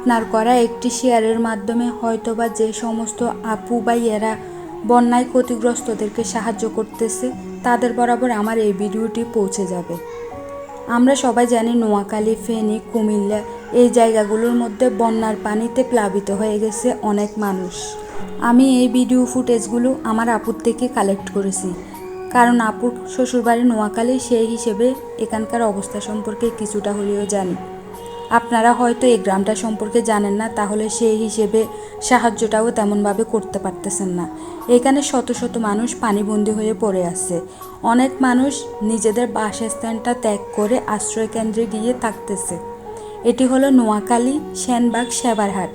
আপনার করা একটি শেয়ারের মাধ্যমে হয়তোবা যে সমস্ত আপু ভাইয়েরা বন্যায় ক্ষতিগ্রস্তদেরকে সাহায্য করতেছে তাদের বরাবর আমার এই ভিডিওটি পৌঁছে যাবে। আমরা সবাই জানি নোয়াখালী, ফেনী, কুমিল্লা এই জায়গাগুলোর মধ্যে বন্যার পানিতে প্লাবিত হয়ে গেছে অনেক মানুষ। আমি এই ভিডিও ফুটেজগুলো আমার আপুর থেকে কালেক্ট করেছি, কারণ আপুর শ্বশুরবাড়ি নোয়াখালী, সেই হিসেবে এখানকার অবস্থা সম্পর্কে কিছুটা হলেও জানি। আপনারা হয়তো এই গ্রামটা সম্পর্কে জানেন না, তাহলে সেই হিসেবে সাহায্যটাও তেমনভাবে করতে পারতেছেন না। এখানে শত শত মানুষ পানিবন্দী হয়ে পড়ে আছে। অনেক মানুষ নিজেদের বাসস্থানটা ত্যাগ করে আশ্রয় কেন্দ্রে গিয়ে থাকতেছে। এটি হলো নোয়াখালী সেনবাগ সেবারহাট।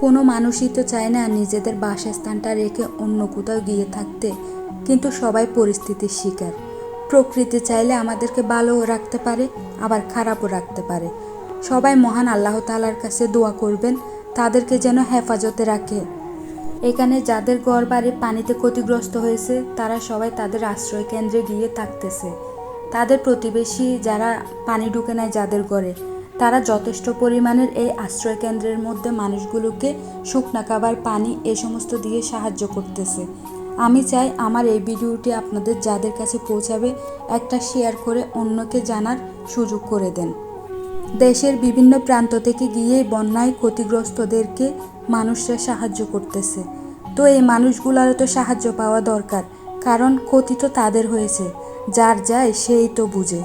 কোনো মানুষই তো চায় না নিজেদের বাসস্থানটা রেখে অন্য কোথাও গিয়ে থাকতে, কিন্তু সবাই পরিস্থিতির শিকার। প্রকৃতি চাইলে আমাদেরকে ভালোও রাখতে পারে, আবার খারাপও রাখতে পারে। সবাই মহান আল্লাহ তাআলার কাছে দোয়া করবেন তাদেরকে যেন হেফাজতে রাখে। এখানে যাদের ঘর বাড়ি পানিতে ক্ষতিগ্রস্ত হয়েছে তারা সবাই তাদের আশ্রয় কেন্দ্রে গিয়ে থাকতেছে। তাদের প্রতিবেশী যারা পানি ঢুকে নেয় যাদের ঘরে, তারা যথেষ্ট পরিমাণের এই আশ্রয় কেন্দ্রের মধ্যে মানুষগুলোকে শুকনা খাবার, পানি এ সমস্ত দিয়ে সাহায্য করতেছে। আমি চাই আমার এই ভিডিওটি আপনাদের যাদের কাছে পৌঁছাবে একটা শেয়ার করে অন্যকে জানার সুযোগ করে দেন। দেশের বিভিন্ন প্রান্ত থেকে গিয়ে বন্যায় ক্ষতিগ্রস্তদেরকে মানুষরা সাহায্য করতেছে। তো এই মানুষগুলোরও তো সাহায্য পাওয়া দরকার, কারণ ক্ষতি তো তাদের হয়েছে, যার যায় সেই তো বুঝে।